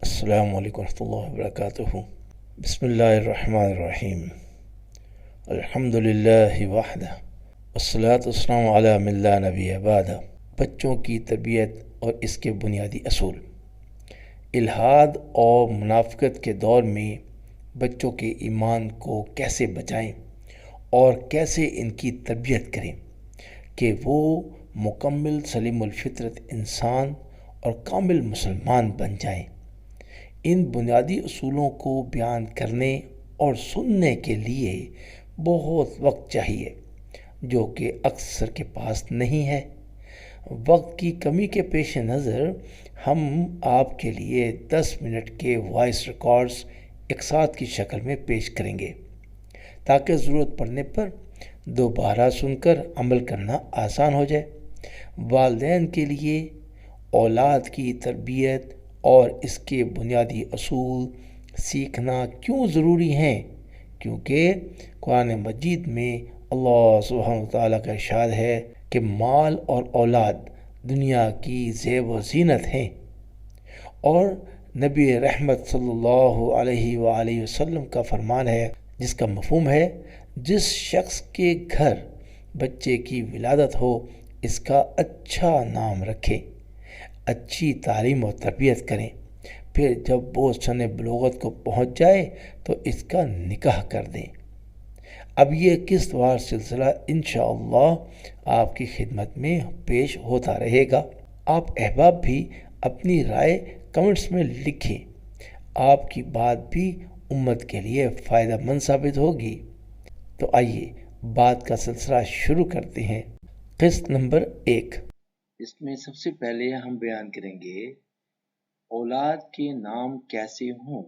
السلام علیکم ورحمۃ اللہ وبرکاتہ۔ بسم اللہ الرحمن الرحیم۔ الحمد للہ وحدہ والصلاة والسلام علی من لا نبی بعدہ۔ بچوں کی تربیت اور اس کے بنیادی اصول۔ الحاد اور منافقت کے دور میں بچوں کے ایمان کو کیسے بچائیں اور کیسے ان کی تربیت کریں کہ وہ مکمل سلیم الفطرت انسان اور کامل مسلمان بن جائیں۔ ان بنیادی اصولوں کو بیان کرنے اور سننے کے لیے بہت وقت چاہیے، جو کہ اکثر کے پاس نہیں ہے۔ وقت کی کمی کے پیش نظر ہم آپ کے لیے 10 منٹ کے وائس ریکارڈز ایک ساتھ کی شکل میں پیش کریں گے، تاکہ ضرورت پڑنے پر دوبارہ سن کر عمل کرنا آسان ہو جائے۔ والدین کے لیے اولاد کی تربیت اور اس کے بنیادی اصول سیکھنا کیوں ضروری ہیں؟ کیونکہ قرآن مجید میں اللہ سبحانہ وتعالیٰ کا ارشاد ہے کہ مال اور اولاد دنیا کی زیب و زینت ہیں، اور نبی رحمت صلی اللہ علیہ وآلہ وسلم کا فرمان ہے، جس کا مفہوم ہے جس شخص کے گھر بچے کی ولادت ہو اس کا اچھا نام رکھیں، اچھی تعلیم و تربیت کریں، پھر جب وہ سن بلوغت کو پہنچ جائے تو اس کا نکاح کر دیں۔ اب یہ قسط وار سلسلہ انشاءاللہ آپ کی خدمت میں پیش ہوتا رہے گا۔ آپ احباب بھی اپنی رائے کمنٹس میں لکھیں، آپ کی بات بھی امت کے لیے فائدہ مند ثابت ہوگی۔ تو آئیے بات کا سلسلہ شروع کرتے ہیں۔ قسط نمبر 1۔ اس میں سب سے پہلے ہم بیان کریں گے اولاد کے نام کیسے ہوں۔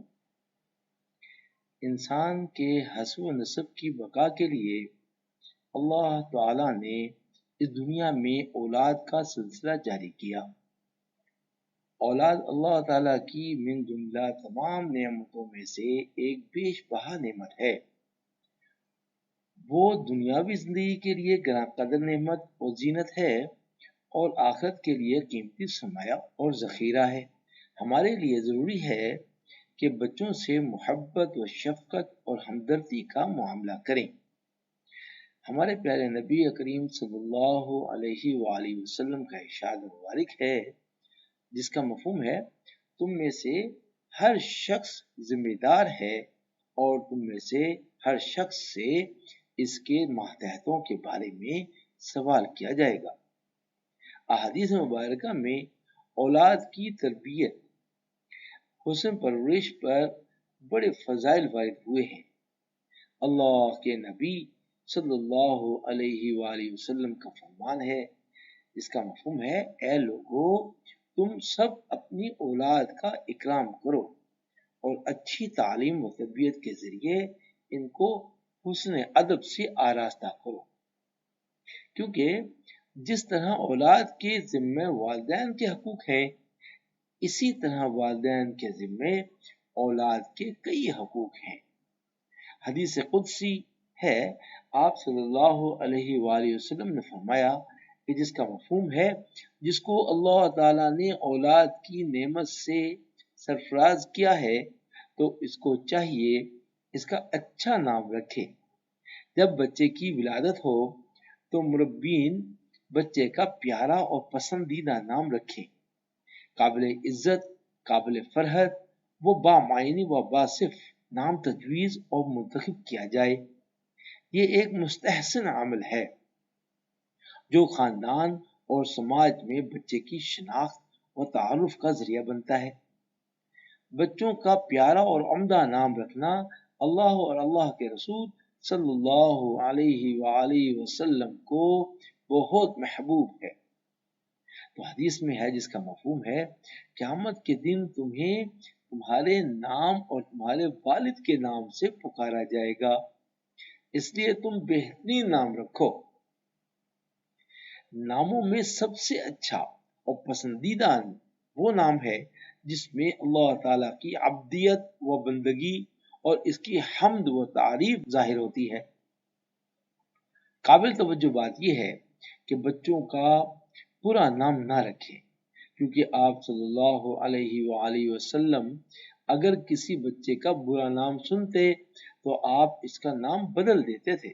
انسان کے حسب و نسب کی بقا کے لیے اللہ تعالی نے اس دنیا میں اولاد کا سلسلہ جاری کیا۔ اولاد اللہ تعالیٰ کی من جملہ تمام نعمتوں میں سے ایک بیش بہا نعمت ہے۔ وہ دنیاوی زندگی کے لیے گراں قدر نعمت اور زینت ہے، اور آخرت کے لیے قیمتی سرمایہ اور ذخیرہ ہے۔ ہمارے لیے ضروری ہے کہ بچوں سے محبت و شفقت اور ہمدردی کا معاملہ کریں۔ ہمارے پیارے نبی کریم صلی اللہ علیہ وآلہ وسلم کا ارشاد مبارک ہے، جس کا مفہوم ہے تم میں سے ہر شخص ذمہ دار ہے، اور تم میں سے ہر شخص سے اس کے ماتحتوں کے بارے میں سوال کیا جائے گا۔ احادیث مبارکہ میں اولاد کی تربیت، حسن پرورش پر بڑے فضائل وارد ہوئے ہیں۔ اللہ کے نبی صلی اللہ علیہ وآلہ وسلم کا فرمان ہے، جس کا مفہوم ہے اے لوگو، تم سب اپنی اولاد کا اکرام کرو اور اچھی تعلیم و تربیت کے ذریعے ان کو حسن ادب سے آراستہ کرو، کیونکہ جس طرح اولاد کے ذمے والدین کے حقوق ہیں، اسی طرح والدین کے ذمے اولاد کے کئی حقوق ہیں۔ حدیث قدسی ہے، آپ صلی اللہ علیہ وآلہ وسلم نے فرمایا کہ جس کا مفہوم ہے جس کو اللہ تعالیٰ نے اولاد کی نعمت سے سرفراز کیا ہے تو اس کو چاہیے اس کا اچھا نام رکھے۔ جب بچے کی ولادت ہو تو مربین بچے کا پیارا اور پسندیدہ نام رکھیں، قابل عزت، قابل فرحت، وہ بامعنی و باصف نام تجویز اور منتخب کیا جائے۔ یہ ایک مستحسن عمل ہے جو خاندان اور سماج میں بچے کی شناخت و تعارف کا ذریعہ بنتا ہے۔ بچوں کا پیارا اور عمدہ نام رکھنا اللہ اور اللہ کے رسول صلی اللہ علیہ وآلہ وسلم کو بہت محبوب ہے۔ تو حدیث میں ہے، جس کا مفہوم ہے قیامت کے دن تمہیں تمہارے نام اور تمہارے والد کے نام سے پکارا جائے گا، اس لیے تم بہترین نام رکھو۔ ناموں میں سب سے اچھا اور پسندیدہ وہ نام ہے جس میں اللہ تعالیٰ کی عبدیت و بندگی اور اس کی حمد و تعریف ظاہر ہوتی ہے۔ قابل توجہ بات یہ ہے کہ بچوں کا پورا نام نہ رکھیں، کیونکہ آپ صلی اللہ علیہ وآلہ وسلم اگر کسی بچے کا برا نام سنتے تو آپ اس کا نام بدل دیتے تھے۔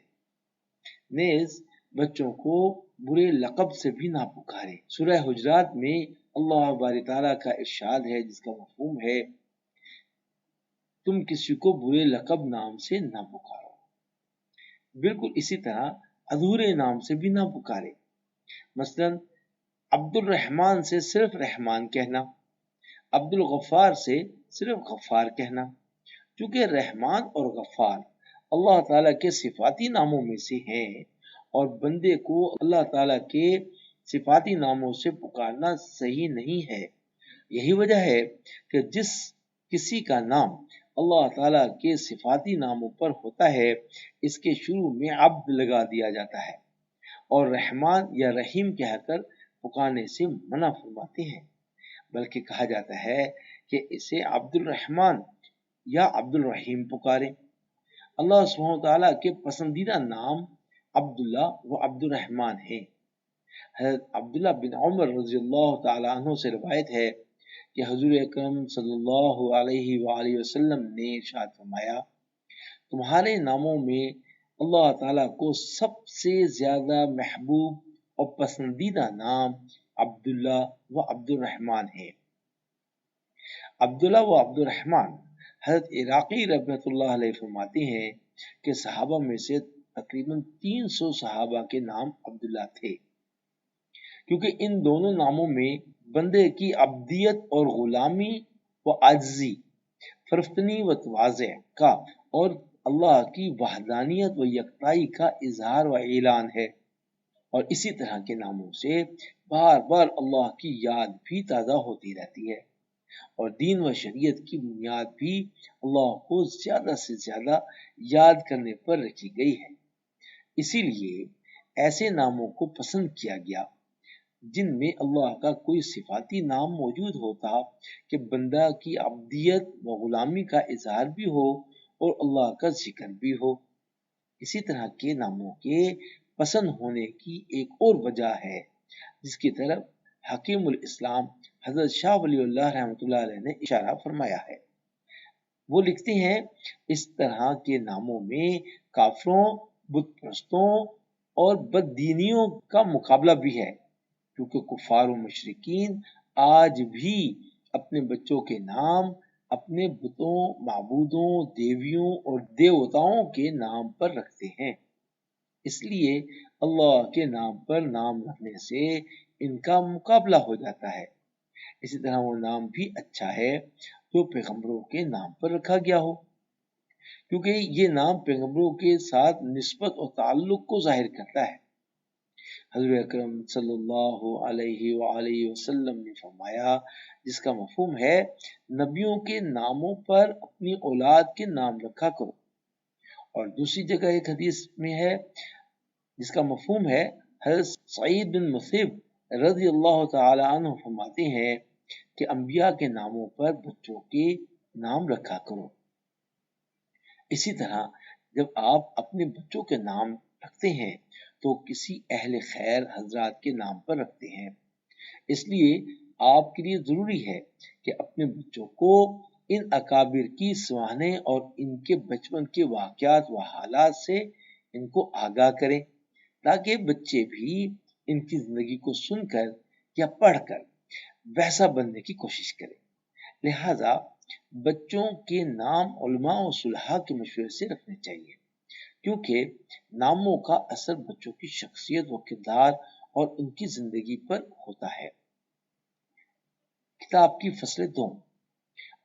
نیز بچوں کو برے لقب سے بھی نہ پکارے۔ سورہ حجرات میں اللہ باری تعالیٰ کا ارشاد ہے جس کا مفہوم ہے تم کسی کو برے لقب نام سے نہ پکارو۔ بالکل اسی طرح ادھورے نام سے بھی نہ پکارے۔ مثلا عبد الرحمن سے صرف رحمان کہنا، عبد الغفار سے صرف غفار کہنا، چونکہ رحمان اور غفار اللہ تعالیٰ کے صفاتی ناموں میں سے ہیں اور بندے کو اللہ تعالیٰ کے صفاتی ناموں سے پکارنا صحیح نہیں ہے۔ یہی وجہ ہے کہ جس کسی کا نام اللہ تعالیٰ کے صفاتی ناموں پر ہوتا ہے اس کے شروع میں عبد لگا دیا جاتا ہے اور رحمان یا رحیم کہہ کر پکارنے سے منع فرماتے ہیں، بلکہ کہا جاتا ہے کہ اسے عبد الرحمن یا عبد الرحیم پکارے۔ اللہ سبحانہ وتعالیٰ کے پسندیدہ نام عبداللہ و عبد الرحمن ہیں۔ حضرت عبداللہ بن عمر رضی اللہ تعالیٰ عنہ سے روایت ہے کہ حضور اکرم صلی اللہ علیہ وآلہ وسلم نے ارشاد فرمایا تمہارے ناموں میں اللہ تعالیٰ کو سب سے زیادہ محبوب اور پسندیدہ نام عبداللہ و عبد الرحمن ہے۔ عبداللہ و عبد الرحمن حضرت عراقی رحمۃ اللہ علیہ فرماتے ہیں کہ صحابہ میں سے تقریباً 300 صحابہ کے نام عبداللہ تھے، کیونکہ ان دونوں ناموں میں بندے کی عبدیت اور غلامی و عاجزی، فرفتنی و تواضع کا اور اللہ کی وحدانیت و یکتائی کا اظہار و اعلان ہے، اور اسی طرح کے ناموں سے بار بار اللہ کی یاد بھی تازہ ہوتی رہتی ہے اور دین و شریعت کی بنیاد بھی اللہ کو زیادہ سے زیادہ یاد کرنے پر رکھی گئی ہے۔ اسی لیے ایسے ناموں کو پسند کیا گیا جن میں اللہ کا کوئی صفاتی نام موجود ہوتا کہ بندہ کی عبدیت و غلامی کا اظہار بھی ہو اور اللہ کا ذکر بھی ہو۔ اسی طرح کے ناموں کے پسند ہونے کی ایک اور وجہ ہے جس کی طرف حکیم الاسلام حضرت شاہ ولی اللہ رحمۃ اللہ علیہ نے اشارہ فرمایا ہے۔ وہ لکھتے ہیں اس طرح کے ناموں میں کافروں، بت پرستوں اور بددینیوں کا مقابلہ بھی ہے، کیونکہ کفار و مشرکین آج بھی اپنے بچوں کے نام اپنے بتوں، معبودوں، دیویوں اور دیوتاؤں کے نام پر رکھتے ہیں۔ اس لیے اللہ کے نام پر نام رکھنے سے ان کا مقابلہ ہو جاتا ہے۔ اسی طرح وہ نام بھی اچھا ہے جو پیغمبروں کے نام پر رکھا گیا ہو، کیونکہ یہ نام پیغمبروں کے ساتھ نسبت اور تعلق کو ظاہر کرتا ہے۔ حضور اکرم صلی اللہ علیہ وآلہ وسلم نے فرمایا جس کا مفہوم ہے نبیوں کے ناموں پر اپنی اولاد کے نام رکھا کرو، اور دوسری جگہ ایک حدیث میں ہے جس کا مفہوم ہے حضرت سعید بن مسیب رضی اللہ تعالی عنہ فرماتے ہیں کہ انبیاء کے ناموں پر بچوں کے نام رکھا کرو۔ اسی طرح جب آپ اپنے بچوں کے نام رکھتے ہیں تو کسی اہل خیر حضرات کے نام پر رکھتے ہیں، اس لیے آپ کے لیے ضروری ہے کہ اپنے بچوں کو ان اکابر کی سوانح اور ان کے بچپن کے واقعات و حالات سے ان کو آگاہ کریں تاکہ بچے بھی ان کی زندگی کو سن کر یا پڑھ کر ویسا بننے کی کوشش کریں۔ لہذا بچوں کے نام علماء و صلحاء کے مشورے سے رکھنے چاہیے، کیونکہ ناموں کا اثر بچوں کی شخصیت و کردار اور ان کی زندگی پر ہوتا ہے۔ کتاب کی فصل 2،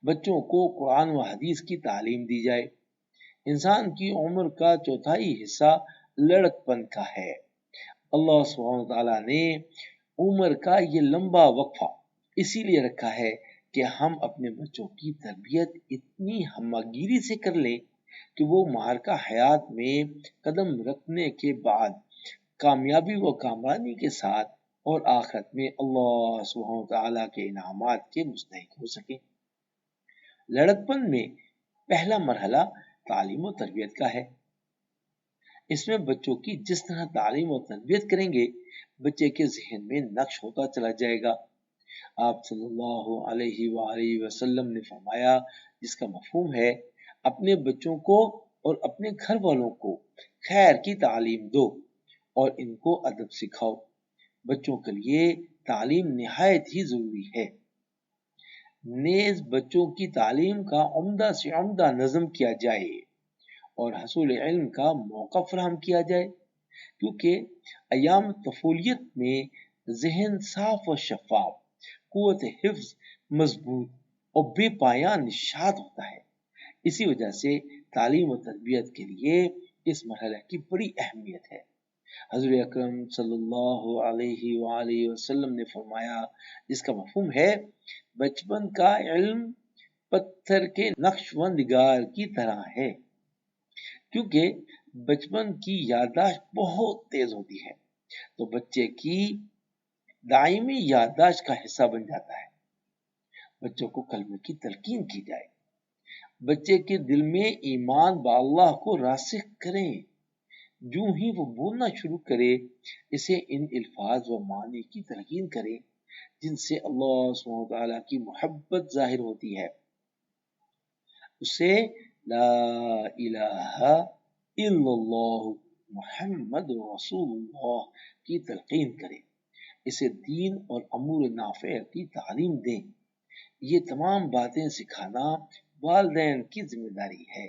بچوں کو قرآن و حدیث کی تعلیم دی جائے۔ انسان کی عمر کا چوتھائی حصہ لڑک پن کا ہے۔ اللہ سبحانہ تعالیٰ نے عمر کا یہ لمبا وقفہ اسی لیے رکھا ہے کہ ہم اپنے بچوں کی تربیت اتنی ہمہ گیری سے کر لیں کہ وہ معرکہ حیات میں قدم رکھنے کے بعد کامیابی و کامرانی کے ساتھ اور آخرت میں اللہ سبحانہ تعالیٰ کے انعامات کے مستحق ہو سکیں۔ لڑکپن میں پہلا مرحلہ تعلیم و تربیت کا ہے۔ اس میں بچوں کی جس طرح تعلیم و تربیت کریں گے بچے کے ذہن میں نقش ہوتا چلا جائے گا۔ آپ صلی اللہ علیہ وآلہ وسلم نے فرمایا، جس کا مفہوم ہے اپنے بچوں کو اور اپنے گھر والوں کو خیر کی تعلیم دو اور ان کو ادب سکھاؤ۔ بچوں کے لیے تعلیم نہایت ہی ضروری ہے۔ نیز بچوں کی تعلیم کا عمدہ سے عمدہ نظم کیا جائے اور حصول علم کا موقع فراہم کیا جائے، کیونکہ ایام طفولیت میں ذہن صاف و شفاف، قوت حفظ مضبوط اور بے پایان نشاط ہوتا ہے۔ اسی وجہ سے تعلیم و تربیت کے لیے اس مرحلے کی بڑی اہمیت ہے۔ حضور اکرم صلی اللہ علیہ وآلہ وسلم نے فرمایا، جس کا مفہوم ہے بچپن کا علم پتھر کے نقش و نگار کی طرح ہے، کیونکہ بچپن کی یادداشت بہت تیز ہوتی ہے تو بچے کی دائمی یادداشت کا حصہ بن جاتا ہے۔ بچوں کو کلمے کی تلقین کی جائے، بچے کے دل میں ایمان باللہ کو راسخ کریں۔ جو ہی وہ بولنا شروع کرے اسے ان الفاظ و معنی کی تلقین کریں جن سے اللہ سبحانہ وتعالیٰ کی محبت ظاہر ہوتی ہے۔ اسے لا الہ الا اللہ محمد رسول اللہ کی تلقین کریں، اسے دین اور امور نافع کی تعلیم دیں۔ یہ تمام باتیں سکھانا والدین کی ذمہ داری ہے۔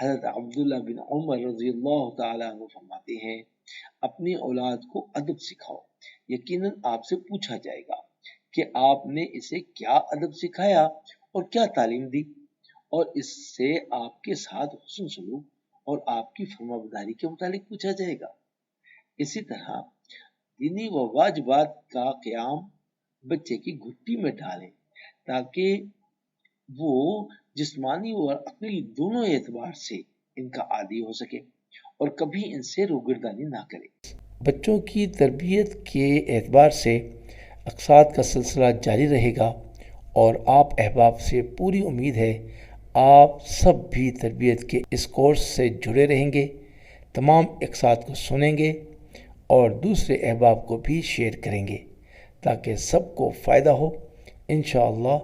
حضرت عبداللہ بن عمر رضی اللہ تعالیٰ عنہ فرماتے ہیں، اپنی اولاد کو ادب سکھاؤ، یقیناً آپ سے پوچھا جائے گا کہ آپ نے اسے کیا ادب سکھایا اور کیا تعلیم دی، اور اس سے آپ کے ساتھ حسن سلوک اور آپ کی فرما برداری کے متعلق پوچھا جائے گا۔ اسی طرح دینی و واجبات کا قیام بچے کی گھٹی میں ڈالیں تاکہ وہ جسمانی اور عقلی دونوں اعتبار سے ان کا عادی ہو سکے اور کبھی ان سے روگردانی نہ کرے۔ بچوں کی تربیت کے اعتبار سے اقساط کا سلسلہ جاری رہے گا اور آپ احباب سے پوری امید ہے آپ سب بھی تربیت کے اس کورس سے جڑے رہیں گے، تمام اقساط کو سنیں گے اور دوسرے احباب کو بھی شیئر کریں گے تاکہ سب کو فائدہ ہو۔ انشاءاللہ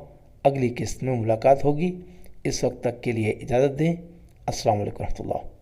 اگلی قسط میں ملاقات ہوگی۔ اس وقت تک کے لیے اجازت دیں۔ السلام علیکم ورحمۃ اللہ۔